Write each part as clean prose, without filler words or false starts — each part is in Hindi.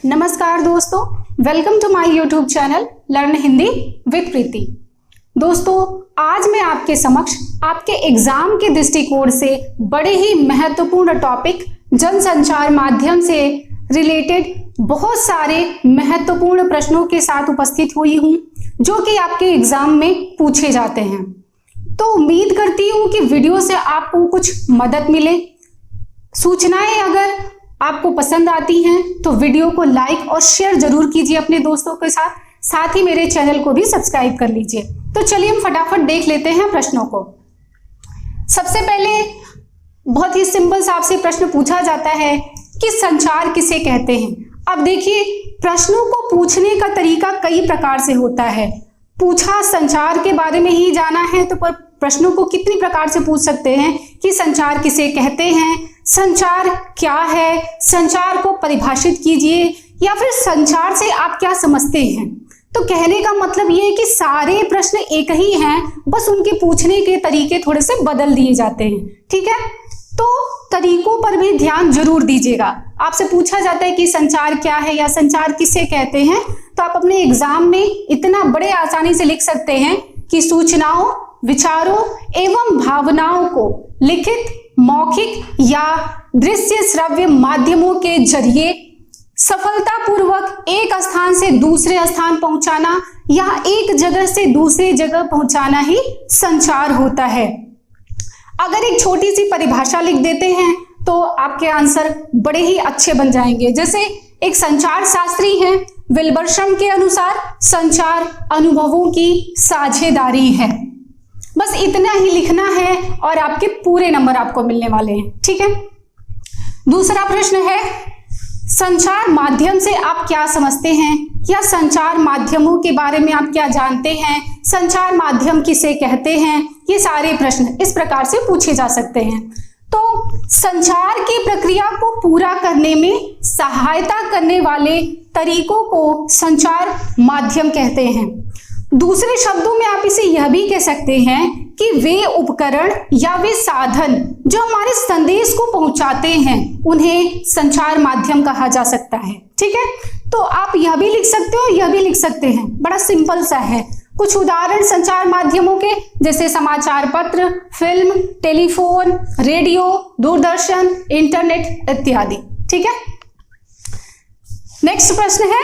नमस्कार दोस्तों, welcome to my YouTube channel learn Hindi with Preeti. दोस्तों, आज मैं आपके समक्ष आपके एग्जाम के दृष्टिकोण से बड़े ही महत्वपूर्ण टॉपिक जनसंचार माध्यम से रिलेटेड बहुत सारे महत्वपूर्ण प्रश्नों के साथ उपस्थित हुई हूं, जो कि आपके एग्जाम में पूछे जाते हैं। तो उम्मीद करती हूं कि वीडियो से आपको कुछ मदद मिले। सूचनाएं अगर आपको पसंद आती हैं तो वीडियो को लाइक और शेयर जरूर कीजिए अपने दोस्तों के साथ ही मेरे चैनल को भी सब्सक्राइब कर लीजिए। तो चलिए हम फटाफट देख लेते हैं प्रश्नों को। सबसे पहले बहुत ही सिंपल सा आपसे प्रश्न पूछा जाता है कि संचार किसे कहते हैं। अब देखिए, प्रश्नों को पूछने का तरीका कई प्रकार से होता है। पूछा संचार के बारे में ही जाना है तो प्रश्नों को कितनी प्रकार से पूछ सकते हैं कि संचार किसे कहते हैं, संचार क्या है, संचार को परिभाषित कीजिए, या फिर संचार से आप क्या समझते हैं। तो कहने का मतलब ये है कि सारे प्रश्न एक ही हैं, बस उनके पूछने के तरीके थोड़े से बदल दिए जाते हैं। ठीक है, तो तरीकों पर भी ध्यान जरूर दीजिएगा। आपसे पूछा जाता है कि संचार क्या है या संचार किसे कहते हैं, तो आप अपने एग्जाम में इतना बड़े आसानी से लिख सकते हैं कि सूचनाओं, विचारों एवं भावनाओं को लिखित, मौखिक या दृश्य श्रव्य माध्यमों के जरिए सफलतापूर्वक एक स्थान से दूसरे स्थान पहुंचाना या एक जगह से दूसरी जगह पहुंचाना ही संचार होता है। अगर एक छोटी सी परिभाषा लिख देते हैं तो आपके आंसर बड़े ही अच्छे बन जाएंगे। जैसे एक संचार शास्त्री हैं, विल्बरशम के अनुसार संचार अनुभवों की साझेदारी है। बस इतना ही लिखना है और आपके पूरे नंबर आपको मिलने वाले हैं। ठीक है, दूसरा प्रश्न है, संचार माध्यम से आप क्या समझते हैं या संचार माध्यमों के बारे में आप क्या जानते हैं, संचार माध्यम किसे कहते हैं। ये सारे प्रश्न इस प्रकार से पूछे जा सकते हैं। तो संचार की प्रक्रिया को पूरा करने में सहायता करने वाले तरीकों को संचार माध्यम कहते हैं। दूसरे शब्दों में आप इसे यह भी कह सकते हैं कि वे उपकरण या वे साधन जो हमारे संदेश को पहुंचाते हैं उन्हें संचार माध्यम कहा जा सकता है। ठीक है, तो आप यह भी लिख सकते हो, यह भी लिख सकते हैं। बड़ा सिंपल सा है। कुछ उदाहरण संचार माध्यमों के, जैसे समाचार पत्र, film, telephone, radio, Doordarshan, internet इत्यादि। ठीक है, नेक्स्ट प्रश्न है,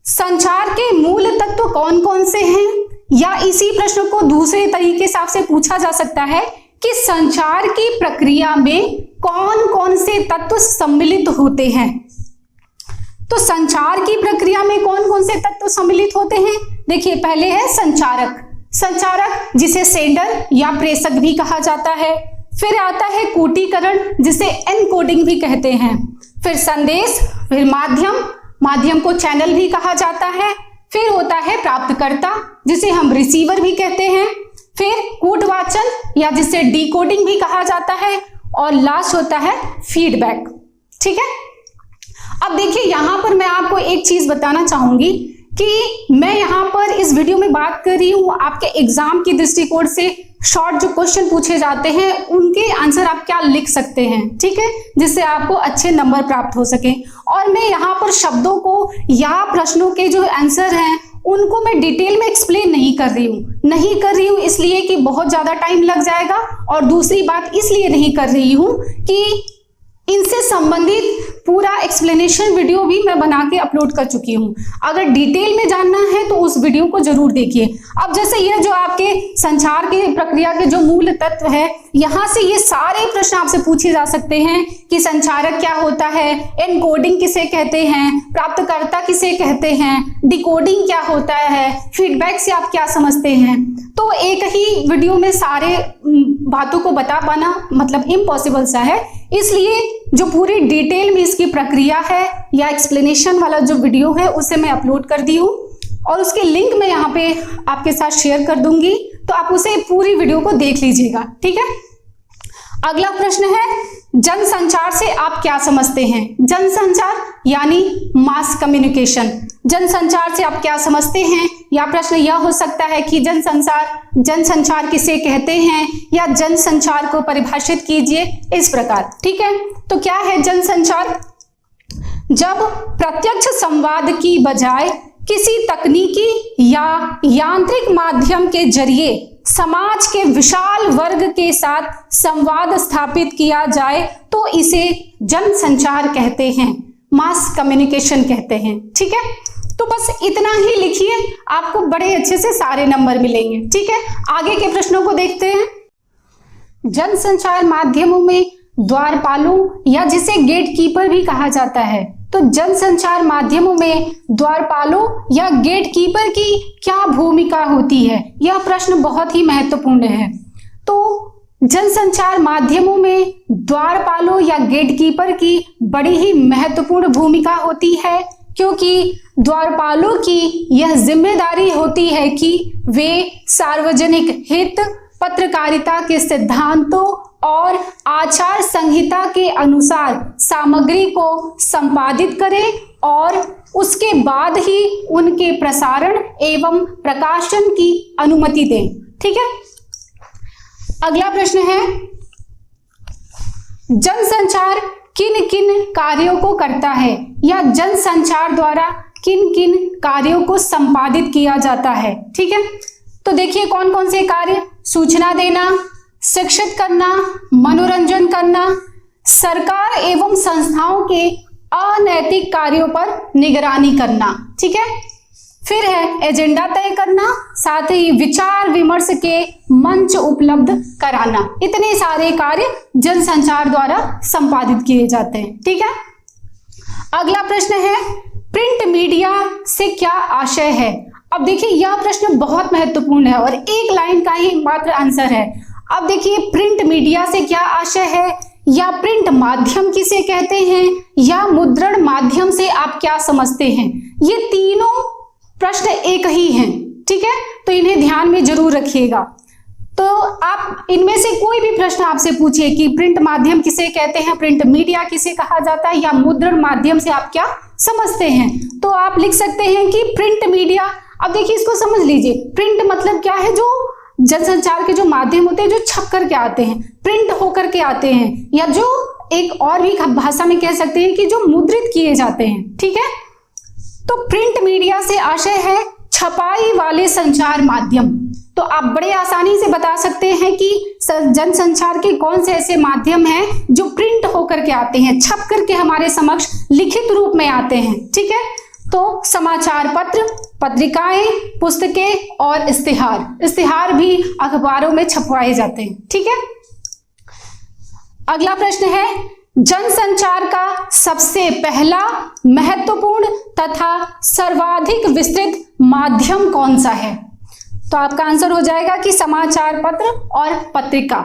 संचार के मूल तत्व कौन कौन से हैं, या इसी प्रश्न को दूसरे तरीके से पूछा जा सकता है कि संचार की प्रक्रिया में कौन कौन से तत्व सम्मिलित होते हैं। तो संचार की प्रक्रिया में कौन कौन से तत्व सम्मिलित होते हैं। देखिए, पहले है संचारक। संचारक जिसे सेंडर या प्रेषक भी कहा जाता है। फिर आता है कूटीकरण, जिसे एनकोडिंग भी कहते हैं। फिर संदेश, फिर माध्यम को चैनल भी कहा जाता है। फिर होता है प्राप्तकर्ता, जिसे हम रिसीवर भी कहते हैं। फिर कूटवाचन या जिसे डिकोडिंग भी कहा जाता है। और लास्ट होता है फीडबैक। ठीक है, अब देखिए, यहां पर मैं आपको एक चीज बताना चाहूंगी कि मैं यहां पर इस वीडियो में बात कर रही हूं आपके एग्जाम की दृष्टिकोण से। शॉर्ट जो क्वेश्चन पूछे जाते हैं उनके आंसर आप क्या लिख सकते हैं, ठीक है, जिससे आपको अच्छे नंबर प्राप्त हो सके। और मैं यहाँ पर शब्दों को या प्रश्नों के जो आंसर हैं उनको मैं डिटेल में एक्सप्लेन नहीं कर रही हूँ इसलिए कि बहुत ज्यादा टाइम लग जाएगा, और दूसरी बात इसलिए नहीं कर रही हूँ कि इनसे संबंधित पूरा एक्सप्लेनेशन वीडियो भी मैं बना के अपलोड कर चुकी हूं। अगर डिटेल में जानना है तो उस वीडियो को जरूर देखिए। अब जैसे ये जो आपके संचार की प्रक्रिया के जो मूल तत्व है, यहां से ये सारे प्रश्न आपसे पूछे जा सकते हैं कि संचारक क्या होता है, एनकोडिंग किसे कहते हैं, प्राप्तकर्ता किसे कहते हैं, डिकोडिंग क्या होता है, फीडबैक से आप क्या समझते हैं। तो एक ही वीडियो में सारे बातों को बता पाना मतलब इम्पॉसिबल सा है, इसलिए जो पूरी डिटेल में इसकी प्रक्रिया है या एक्सप्लेनेशन वाला जो वीडियो है उसे मैं अपलोड कर दी हूँ, और उसके लिंक मैं यहाँ पे आपके साथ शेयर कर दूंगी, तो आप उसे पूरी वीडियो को देख लीजिएगा। ठीक है, अगला प्रश्न है, जनसंचार से आप क्या समझते हैं। जनसंचार यानी मास कम्युनिकेशन। जनसंचार से आप क्या समझते हैं, या प्रश्न यह हो सकता है कि जनसंचार किसे कहते हैं, या जनसंचार को परिभाषित कीजिए, इस प्रकार। ठीक है, तो क्या है जनसंचार। जब प्रत्यक्ष संवाद की बजाय किसी तकनीकी या यांत्रिक माध्यम के जरिए समाज के विशाल वर्ग के साथ संवाद स्थापित किया जाए तो इसे जनसंचार कहते हैं, मास कम्युनिकेशन कहते हैं। ठीक है, तो बस इतना ही लिखिए, आपको बड़े अच्छे से सारे नंबर मिलेंगे। ठीक है, आगे के प्रश्नों को देखते हैं। जनसंचार माध्यमों में द्वारपालों या जिसे गेटकीपर भी कहा जाता है, तो जनसंचार माध्यमों में द्वारपालों या गेटकीपर की क्या भूमिका होती है, यह प्रश्न बहुत ही महत्वपूर्ण है। तो जनसंचार माध्यमों में द्वारपालों या गेटकीपर की बड़ी ही महत्वपूर्ण भूमिका होती है, क्योंकि द्वारपालों की यह जिम्मेदारी होती है कि वे सार्वजनिक हित, पत्रकारिता के सिद्धांतों और आचार संहिता के अनुसार सामग्री को संपादित करें और उसके बाद ही उनके प्रसारण एवं प्रकाशन की अनुमति दें। ठीक है, अगला प्रश्न है, जनसंचार किन किन कार्यों को करता है या जनसंचार द्वारा किन किन कार्यों को संपादित किया जाता है। ठीक है, तो देखिए कौन कौन से कार्य, सूचना देना, शिक्षित करना, मनोरंजन करना, सरकार एवं संस्थाओं के अनैतिक कार्यों पर निगरानी करना। ठीक है, फिर है एजेंडा तय करना, साथ ही विचार विमर्श के मंच उपलब्ध कराना। इतने सारे कार्य जनसंचार द्वारा संपादित किए जाते हैं। ठीक है, अगला प्रश्न है, प्रिंट मीडिया से क्या आशय है। अब देखिए यह प्रश्न बहुत महत्वपूर्ण है और एक लाइन का ही मात्र आंसर है। अब देखिए प्रिंट मीडिया से क्या आशय है, या प्रिंट माध्यम किसे कहते हैं, या मुद्रण माध्यम से आप क्या समझते हैं, ये तीनों प्रश्न एक ही हैं। ठीक है, तो इन्हें ध्यान में जरूर रखिएगा। तो आप इनमें से कोई भी प्रश्न आपसे पूछे कि प्रिंट माध्यम किसे कहते हैं, प्रिंट मीडिया किसे कहा जाता है, या मुद्रण माध्यम से आप क्या समझते हैं, तो आप लिख सकते हैं कि प्रिंट मीडिया। अब देखिए इसको समझ लीजिए, प्रिंट मतलब क्या है, जो जनसंचार के जो माध्यम होते हैं जो छप करके आते हैं, प्रिंट होकर के आते हैं, या जो एक और भी भाषा में कह सकते हैं कि जो मुद्रित किए जाते हैं। ठीक है, तो प्रिंट मीडिया से आशय है छपाई वाले संचार माध्यम। तो आप बड़े आसानी से बता सकते हैं कि जनसंचार के कौन से ऐसे माध्यम हैं जो प्रिंट होकर के आते हैं, छप करके हमारे समक्ष लिखित रूप में आते हैं। ठीक है, तो समाचार पत्र, पत्रिकाएं, पुस्तकें और इश्तिहार भी अखबारों में छपवाए जाते हैं। ठीक है, अगला प्रश्न है, जनसंचार का सबसे पहला महत्वपूर्ण तथा सर्वाधिक विस्तृत माध्यम कौन सा है। तो आपका आंसर हो जाएगा कि समाचार पत्र और पत्रिका।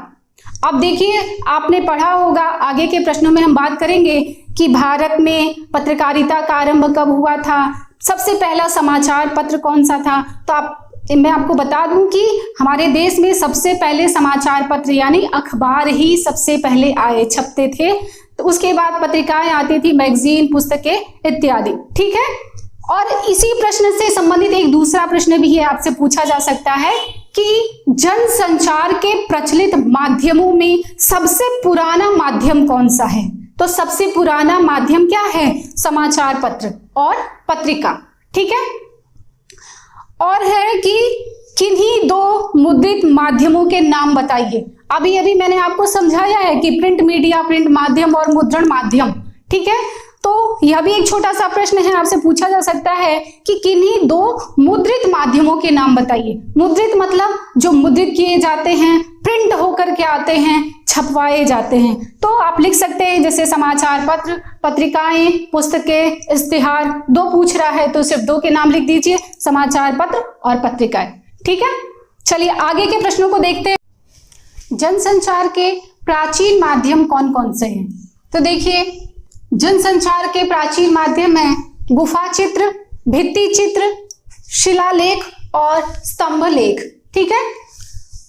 अब देखिए आपने पढ़ा होगा, आगे के प्रश्नों में हम बात करेंगे कि भारत में पत्रकारिता का आरंभ कब हुआ था, सबसे पहला समाचार पत्र कौन सा था। तो मैं आपको बता दूं कि हमारे देश में सबसे पहले समाचार पत्र यानी अखबार ही सबसे पहले आए, छपते थे। तो उसके बाद पत्रिकाएं आती थी, मैगजीन, पुस्तकें इत्यादि। ठीक है, और इसी प्रश्न से संबंधित एक दूसरा प्रश्न भी है, आपसे पूछा जा सकता है कि जनसंचार के प्रचलित माध्यमों में सबसे पुराना माध्यम कौन सा है। तो सबसे पुराना माध्यम क्या है, समाचार पत्र और पत्रिका। ठीक है, और है कि किन्हीं दो मुद्रित माध्यमों के नाम बताइए। अभी अभी मैंने आपको समझाया है कि प्रिंट मीडिया, प्रिंट माध्यम और मुद्रण माध्यम। ठीक है, तो यह भी एक छोटा सा प्रश्न है, आपसे पूछा जा सकता है कि किन्हीं दो मुद्रित माध्यमों के नाम बताइए। मुद्रित मतलब जो मुद्रित किए जाते हैं, प्रिंट होकर के आते हैं, छपवाए जाते हैं। तो आप लिख सकते हैं जैसे समाचार पत्र, पत्रिकाएं, पुस्तकें, इश्तिहार। दो पूछ रहा है तो सिर्फ दो के नाम लिख दीजिए, समाचार पत्र और पत्रिकाएं। ठीक है, चलिए आगे के प्रश्नों को देखते हैं। जनसंचार के प्राचीन माध्यम कौन कौन से हैं। तो देखिए जनसंचार के प्राचीन माध्यम है गुफा चित्र, भित्ति चित्र, शिलालेख और स्तंभ लेख। ठीक है,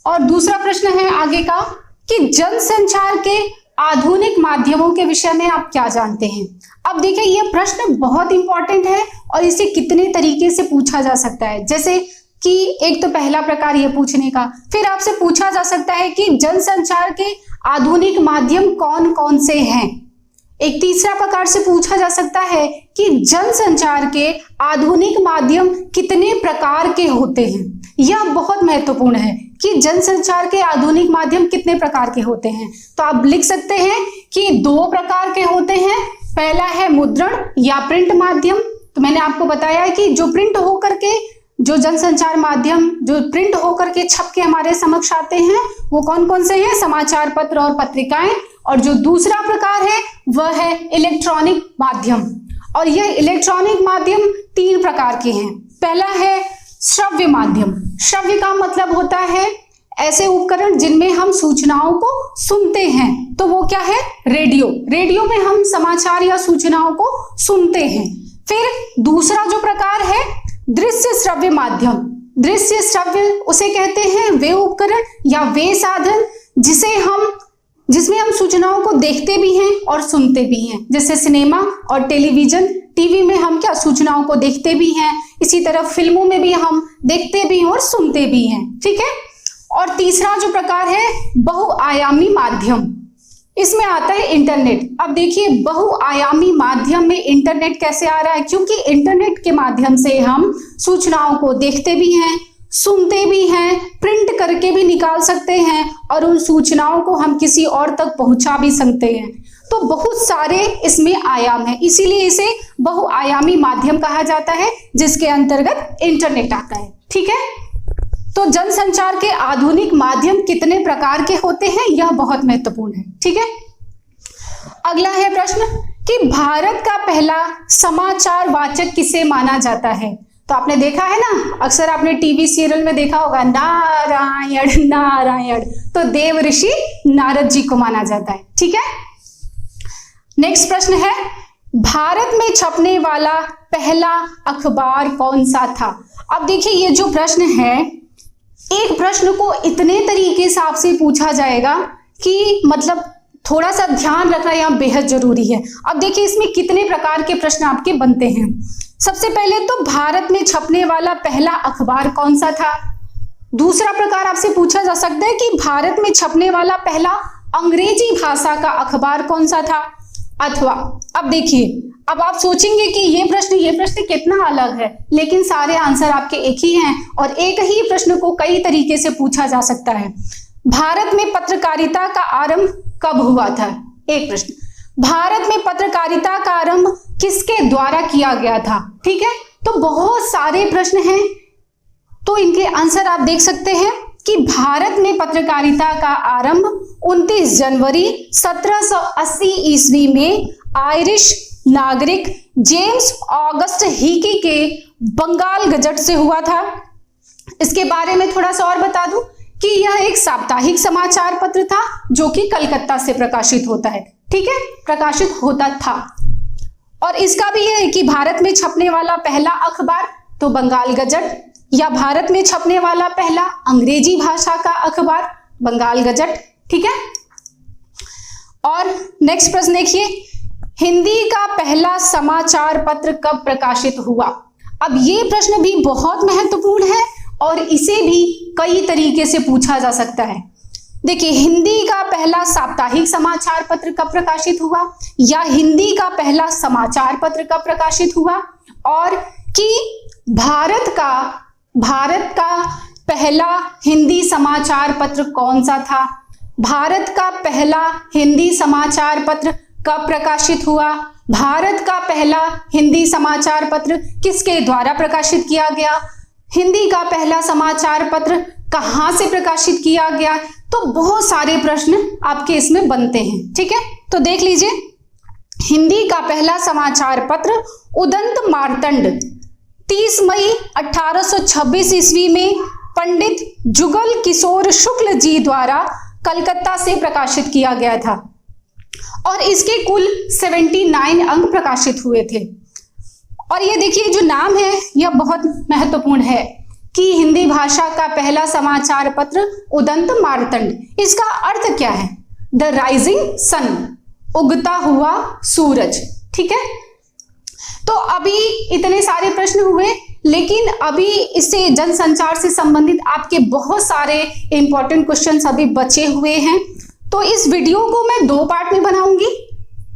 और दूसरा प्रश्न है आगे का कि जनसंचार के आधुनिक माध्यमों के विषय में आप क्या जानते हैं। अब देखिए यह प्रश्न बहुत इंपॉर्टेंट है और इसे कितने तरीके से पूछा जा सकता है। जैसे कि एक तो पहला प्रकार यह पूछने का, फिर आपसे पूछा जा सकता है कि जनसंचार के आधुनिक माध्यम कौन कौन से हैं। एक तीसरा प्रकार से पूछा जा सकता है कि जनसंचार के आधुनिक माध्यम कितने प्रकार के होते हैं। यह बहुत महत्वपूर्ण है कि जनसंचार के आधुनिक माध्यम कितने प्रकार के होते हैं। तो आप लिख सकते हैं कि 2 प्रकार के होते हैं। पहला है मुद्रण या प्रिंट माध्यम। तो मैंने आपको बताया है कि जो प्रिंट होकर के, जो जनसंचार माध्यम जो प्रिंट होकर के छप के हमारे समक्ष आते हैं वो कौन कौन से हैं, समाचार पत्र और पत्रिकाएं। और जो दूसरा प्रकार है वह है इलेक्ट्रॉनिक माध्यम। और यह इलेक्ट्रॉनिक माध्यम 3 प्रकार के हैं। पहला है श्रव्य माध्यम। श्रव्य का मतलब होता है ऐसे उपकरण जिनमें हम सूचनाओं को सुनते हैं। तो वो क्या है, रेडियो। रेडियो में हम समाचार या सूचनाओं को सुनते हैं। फिर दूसरा जो प्रकार है दृश्य श्रव्य माध्यम। दृश्य श्रव्य उसे कहते हैं वे उपकरण या वे साधन जिसमें हम सूचनाओं को देखते भी हैं और सुनते भी हैं। जैसे सिनेमा और टेलीविजन, टीवी में हम क्या सूचनाओं को देखते भी हैं, इसी तरह फिल्मों में भी हम देखते भी हैं और सुनते भी हैं। ठीक है। और तीसरा जो प्रकार है बहुआयामी माध्यम, इसमें आता है इंटरनेट। अब देखिए बहुआयामी माध्यम में इंटरनेट कैसे आ रहा है, क्योंकि इंटरनेट के माध्यम से हम सूचनाओं को देखते भी हैं, सुनते भी हैं, प्रिंट करके भी निकाल सकते हैं और उन सूचनाओं को हम किसी और तक पहुंचा भी सकते हैं। तो बहुत सारे इसमें आयाम हैं, इसीलिए इसे बहुआयामी माध्यम कहा जाता है, जिसके अंतर्गत इंटरनेट आता है। ठीक है। तो जनसंचार के आधुनिक माध्यम कितने प्रकार के होते हैं, यह बहुत महत्वपूर्ण है। ठीक है। अगला है प्रश्न कि भारत का पहला समाचार वाचक किसे माना जाता है। तो आपने देखा है ना, अक्सर आपने टीवी सीरियल में देखा होगा नारायण नारायण, तो देव ऋषि नारद जी को माना जाता है। ठीक है। नेक्स्ट प्रश्न है भारत में छपने वाला पहला अखबार कौन सा था। अब देखिए ये जो प्रश्न है, एक प्रश्न को इतने तरीके से आपसे पूछा जाएगा कि मतलब थोड़ा सा ध्यान रखना यहाँ बेहद जरूरी है। अब देखिए इसमें कितने प्रकार के प्रश्न आपके बनते हैं। सबसे पहले तो भारत में छपने वाला पहला अखबार कौन सा था। दूसरा प्रकार आपसे पूछा जा सकता है कि भारत में छपने वाला पहला अंग्रेजी भाषा का अखबार कौन सा था। अथवा अब देखिए, अब आप सोचेंगे कि ये प्रश्न कितना अलग है, लेकिन सारे आंसर आपके एक ही हैं और एक ही प्रश्न को कई तरीके से पूछा जा सकता है। भारत में पत्रकारिता का आरंभ कब हुआ था। एक प्रश्न, भारत में पत्रकारिता का आरंभ किसके द्वारा किया गया था। ठीक है। तो बहुत सारे प्रश्न हैं, तो इनके आंसर आप देख सकते हैं कि भारत में पत्रकारिता का आरंभ 29 जनवरी 1780 ईस्वी में आयरिश नागरिक जेम्स ऑगस्ट हिकी के बंगाल गजट से हुआ था। इसके बारे में थोड़ा सा और बता दूं कि यह एक साप्ताहिक समाचार पत्र था जो कि कलकत्ता से प्रकाशित होता है। ठीक है, प्रकाशित होता था। और इसका भी यह है कि भारत में छपने वाला पहला अखबार तो बंगाल गजट, या भारत में छपने वाला पहला अंग्रेजी भाषा का अखबार बंगाल गजट। ठीक है। और नेक्स्ट प्रश्न देखिए, हिंदी का पहला समाचार पत्र कब प्रकाशित हुआ। अब ये प्रश्न भी बहुत महत्वपूर्ण है और इसे भी कई तरीके से पूछा जा सकता है। देखिए, हिंदी का पहला साप्ताहिक समाचार पत्र कब प्रकाशित हुआ, या हिंदी का पहला समाचार पत्र कब प्रकाशित हुआ, और कि भारत का पहला हिंदी समाचार पत्र कौन सा था। भारत का पहला हिंदी समाचार पत्र कब प्रकाशित हुआ, भारत का पहला हिंदी समाचार पत्र किसके द्वारा प्रकाशित किया गया, हिंदी का पहला समाचार पत्र कहां से प्रकाशित किया गया। तो बहुत सारे प्रश्न आपके इसमें बनते हैं। ठीक है, तो देख लीजिए, हिंदी का पहला समाचार पत्र उदंत मार्तंड 30 मई 1826 ईस्वी में पंडित जुगल किशोर शुक्ल जी द्वारा कलकत्ता से प्रकाशित किया गया था और इसके कुल 79 अंक प्रकाशित हुए थे। और ये देखिए जो नाम है यह बहुत महत्वपूर्ण है कि हिंदी भाषा का पहला समाचार पत्र उदंत मार्तंड। इसका अर्थ क्या है, द राइजिंग सन, उगता हुआ सूरज। ठीक है, तो अभी इतने सारे प्रश्न हुए, लेकिन अभी इससे जनसंचार से संबंधित आपके बहुत सारे इंपॉर्टेंट क्वेश्चंस अभी बचे हुए हैं। तो इस वीडियो को मैं 2 पार्ट में बनाऊंगी।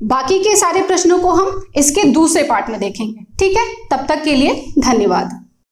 बाकी के सारे प्रश्नों को हम इसके दूसरे पार्ट में देखेंगे। ठीक है, तब तक के लिए धन्यवाद।